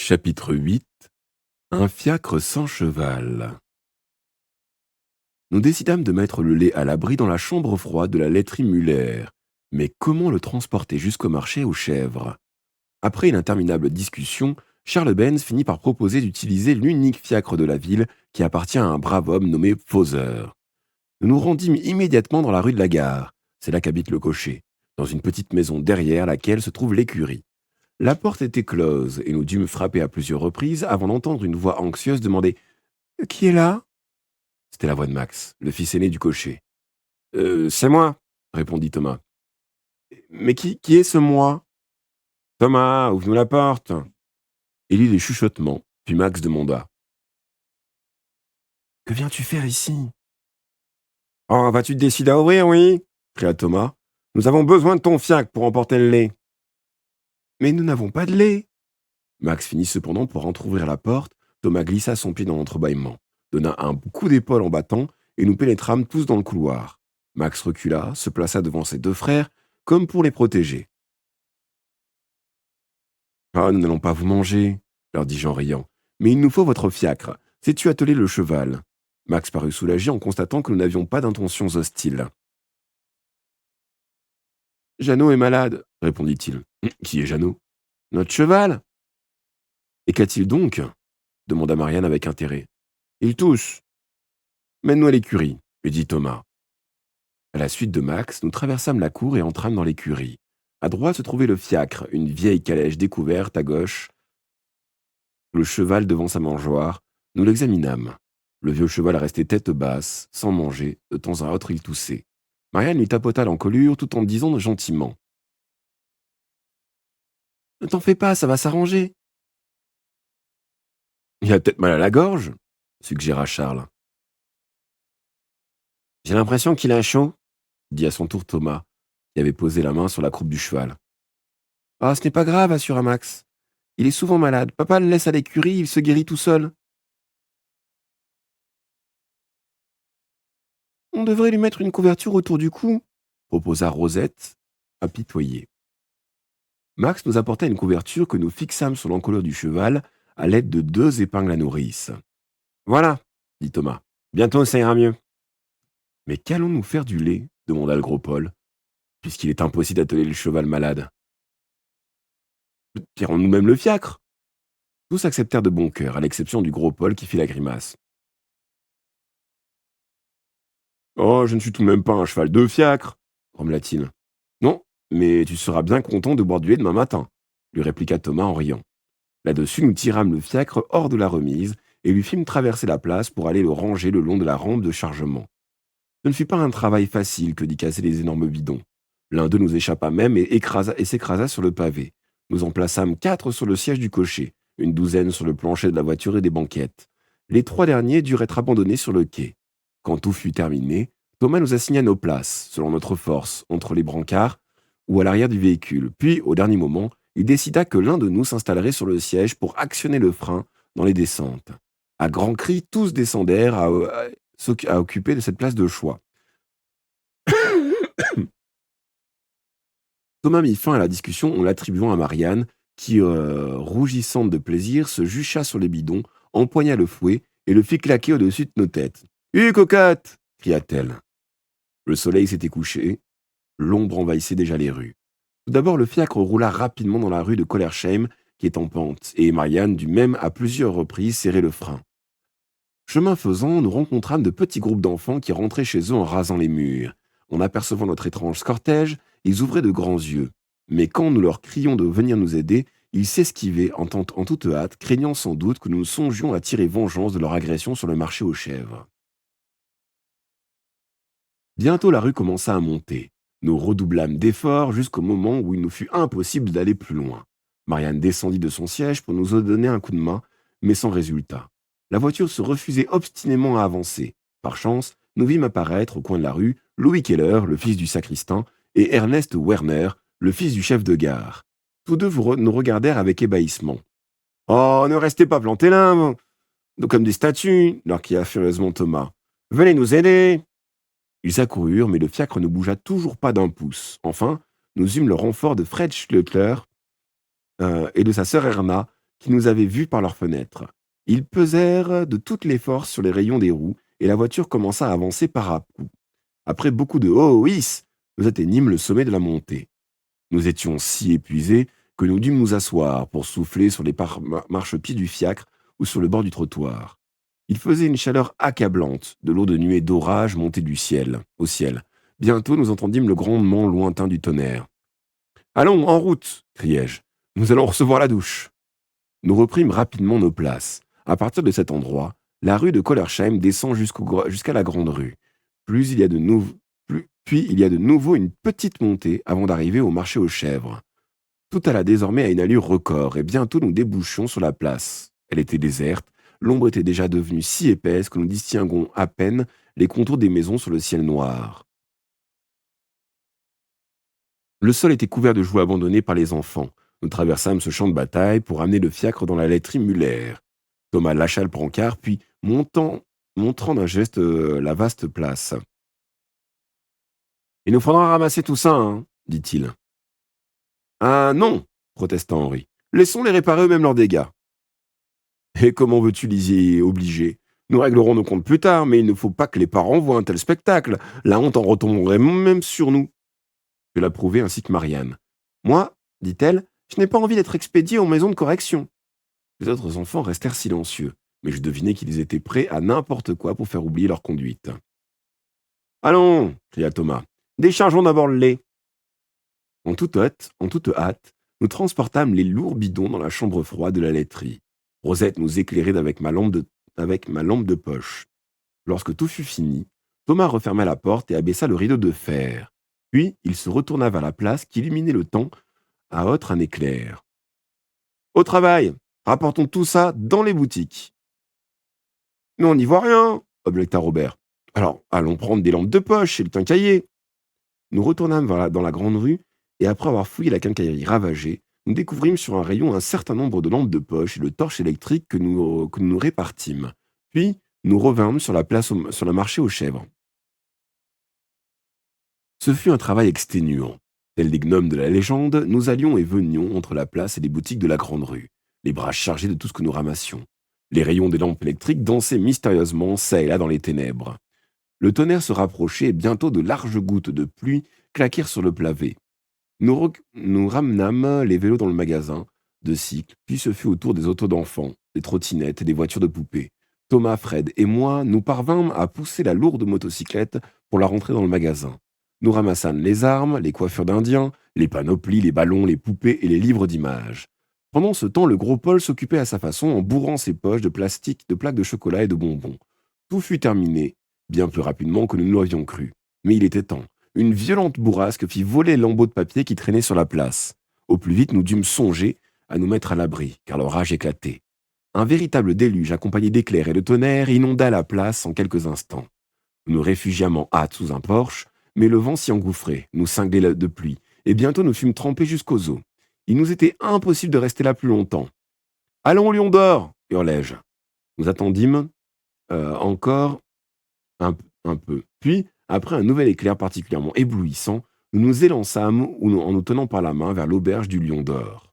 Chapitre 8. Un fiacre sans cheval. Nous décidâmes de mettre le lait à l'abri dans la chambre froide de la laiterie Muller. Mais comment le transporter jusqu'au marché aux chèvres? Après une interminable discussion, Charles Benz finit par proposer d'utiliser l'unique fiacre de la ville qui appartient à un brave homme nommé Fauser. Nous nous rendîmes immédiatement dans la rue de la Gare. C'est là qu'habite le cocher, dans une petite maison derrière laquelle se trouve l'écurie. La porte était close et nous dûmes frapper à plusieurs reprises avant d'entendre une voix anxieuse demander Qui est là? C'était la voix de Max, le fils aîné du cocher. C'est moi, répondit Thomas. Mais qui est ce moi? Thomas, ouvre-nous la porte. Il y eut des chuchotements, puis Max demanda Que viens-tu faire ici? Oh, vas-tu te décider à ouvrir, oui? Cria Thomas. Nous avons besoin de ton fiacre pour emporter le lait. Mais nous n'avons pas de lait. Max finit cependant par entr'ouvrir la porte. Thomas glissa son pied dans l'entrebâillement, donna un coup d'épaule en battant, et nous pénétrâmes tous dans le couloir. Max recula, se plaça devant ses deux frères, comme pour les protéger. Ah, nous n'allons pas vous manger, leur dis-je en riant. Mais il nous faut votre fiacre. Sais-tu atteler le cheval? Max parut soulagé en constatant que nous n'avions pas d'intentions hostiles. Jeannot est malade, répondit-il. Qui est Jeannot? Notre cheval? Et qu'a-t-il donc? Demanda Marianne avec intérêt. Il tousse. Mène-nous à l'écurie, lui dit Thomas. À la suite de Max, nous traversâmes la cour et entrâmes dans l'écurie. À droite se trouvait le fiacre, une vieille calèche découverte, à gauche, le cheval devant sa mangeoire. Nous l'examinâmes. Le vieux cheval restait tête basse, sans manger, de temps à autre il toussait. Marianne lui tapota l'encolure tout en disant gentiment. Ne t'en fais pas, ça va s'arranger. Il a peut-être mal à la gorge, suggéra Charles. J'ai l'impression qu'il a chaud, dit à son tour Thomas, qui avait posé la main sur la croupe du cheval. Ah, ce n'est pas grave, assura Max. Il est souvent malade. Papa le laisse à l'écurie, il se guérit tout seul. On devrait lui mettre une couverture autour du cou, proposa Rosette, apitoyée. Max nous apporta une couverture que nous fixâmes sur l'encolure du cheval à l'aide de 2 épingles à nourrice. Voilà, dit Thomas. Bientôt ça ira mieux. Mais qu'allons-nous faire du lait? Demanda le gros Paul, puisqu'il est impossible d'atteler le cheval malade. Tirons-nous même le fiacre. Tous acceptèrent de bon cœur, à l'exception du gros Paul qui fit la grimace. Oh, je ne suis tout de même pas un cheval de fiacre, grommela-t-il. Non, mais tu seras bien content de boire du lait demain matin, lui répliqua Thomas en riant. Là-dessus, nous tirâmes le fiacre hors de la remise et lui fîmes traverser la place pour aller le ranger le long de la rampe de chargement. Ce ne fut pas un travail facile que d'y casser les énormes bidons. L'un d'eux nous échappa même et s'écrasa sur le pavé. Nous en plaçâmes 4 sur le siège du cocher, une douzaine sur le plancher de la voiture et des banquettes. Les 3 derniers durent être abandonnés sur le quai. Quand tout fut terminé, Thomas nous assigna nos places, selon notre force, entre les brancards ou à l'arrière du véhicule. Puis, au dernier moment, il décida que l'un de nous s'installerait sur le siège pour actionner le frein dans les descentes. À grands cris, tous descendèrent à occuper de cette place de choix. Thomas mit fin à la discussion en l'attribuant à Marianne, qui, rougissante de plaisir, se jucha sur les bidons, empoigna le fouet et le fit claquer au-dessus de nos têtes. Cocotte cria-t-elle. Le soleil s'était couché, l'ombre envahissait déjà les rues. Tout d'abord, le fiacre roula rapidement dans la rue de Collersheim, qui est en pente, et Marianne dut même à plusieurs reprises serrer le frein. Chemin faisant, nous rencontrâmes de petits groupes d'enfants qui rentraient chez eux en rasant les murs. En apercevant notre étrange cortège, ils ouvraient de grands yeux. Mais quand nous leur crions de venir nous aider, ils s'esquivaient en toute hâte, craignant sans doute que nous songions à tirer vengeance de leur agression sur le marché aux chèvres. Bientôt la rue commença à monter. Nous redoublâmes d'efforts jusqu'au moment où il nous fut impossible d'aller plus loin. Marianne descendit de son siège pour nous donner un coup de main, mais sans résultat. La voiture se refusait obstinément à avancer. Par chance, nous vîmes apparaître au coin de la rue Louis Keller, le fils du sacristain, et Ernest Werner, le fils du chef de gare. Tous deux nous regardèrent avec ébahissement. Oh, ne restez pas plantés là, comme des statues, leur cria furieusement Thomas. Venez nous aider. Ils accoururent, mais le fiacre ne bougea toujours pas d'un pouce. Enfin, nous eûmes le renfort de Fred Schluttler et de sa sœur Erna, qui nous avaient vus par leurs fenêtres. Ils pesèrent de toutes les forces sur les rayons des roues et la voiture commença à avancer par à coups. Après beaucoup de oh hiss, nous atteignîmes le sommet de la montée. Nous étions si épuisés que nous dûmes nous asseoir pour souffler sur les marchepieds du fiacre ou sur le bord du trottoir. Il faisait une chaleur accablante, de lourdes nuées d'orage montaient au ciel. Bientôt nous entendîmes le grondement lointain du tonnerre. Allons, en route, criai-je. Nous allons recevoir la douche. Nous reprîmes rapidement nos places. À partir de cet endroit, la rue de Kollersheim descend jusqu'à la grande rue. Puis il y a de nouveau une petite montée avant d'arriver au marché aux chèvres. Tout alla désormais à une allure record et bientôt nous débouchions sur la place. Elle était déserte, l'ombre était déjà devenue si épaisse que nous distinguons à peine les contours des maisons sur le ciel noir. Le sol était couvert de jouets abandonnés par les enfants. Nous traversâmes ce champ de bataille pour amener le fiacre dans la laiterie Muller. Thomas lâcha le brancard, puis, montrant d'un geste la vaste place. « Il nous faudra ramasser tout ça, hein, dit-il. Ah non, protesta Henri. Laissons-les réparer eux-mêmes leurs dégâts. Et comment veux-tu les y obliger? Nous réglerons nos comptes plus tard, mais il ne faut pas que les parents voient un tel spectacle. La honte en retomberait même sur nous. Je l'approuvai ainsi que Marianne. Moi, dit-elle, je n'ai pas envie d'être expédiée en maison de correction. Les autres enfants restèrent silencieux, mais je devinais qu'ils étaient prêts à n'importe quoi pour faire oublier leur conduite. Allons, cria Thomas, déchargeons d'abord le lait. En toute hâte, nous transportâmes les lourds bidons dans la chambre froide de la laiterie. Rosette nous éclairait avec ma lampe de poche. Lorsque tout fut fini, Thomas referma la porte et abaissa le rideau de fer. Puis il se retourna vers la place qui illuminait le temps à autre un éclair. Au travail, rapportons tout ça dans les boutiques. Mais on n'y voit rien, objecta Robert. Alors, allons prendre des lampes de poche chez le quincaillier. Nous retournâmes dans la grande rue, et après avoir fouillé la quincaillerie ravagée, nous découvrîmes sur un rayon un certain nombre de lampes de poche et de torches électriques que nous répartîmes. Puis, nous revînmes sur le marché aux chèvres. Ce fut un travail exténuant. Tels des gnomes de la légende, nous allions et venions entre la place et les boutiques de la grande rue, les bras chargés de tout ce que nous ramassions. Les rayons des lampes électriques dansaient mystérieusement çà et là dans les ténèbres. Le tonnerre se rapprochait et bientôt de larges gouttes de pluie claquèrent sur le pavé. Nous ramenâmes les vélos dans le magasin de cycles, puis ce fut au tour des autos d'enfants, des trottinettes et des voitures de poupées. Thomas, Fred et moi, nous parvînmes à pousser la lourde motocyclette pour la rentrer dans le magasin. Nous ramassâmes les armes, les coiffures d'indiens, les panoplies, les ballons, les poupées et les livres d'images. Pendant ce temps, le gros Paul s'occupait à sa façon en bourrant ses poches de plastique, de plaques de chocolat et de bonbons. Tout fut terminé, bien plus rapidement que nous ne l'avions cru. Mais il était temps. Une violente bourrasque fit voler les lambeaux de papier qui traînaient sur la place. Au plus vite, nous dûmes songer à nous mettre à l'abri, car l'orage éclatait. Un véritable déluge accompagné d'éclairs et de tonnerre inonda la place en quelques instants. Nous nous réfugiâmes en hâte sous un porche, mais le vent s'y engouffrait, nous cinglait de pluie, et bientôt nous fûmes trempés jusqu'aux os. Il nous était impossible de rester là plus longtemps. « Allons au Lion d'Or !» hurlai-je. Nous attendîmes encore un peu. Puis, après un nouvel éclair particulièrement éblouissant, nous nous élançâmes en nous tenant par la main vers l'auberge du Lion d'Or.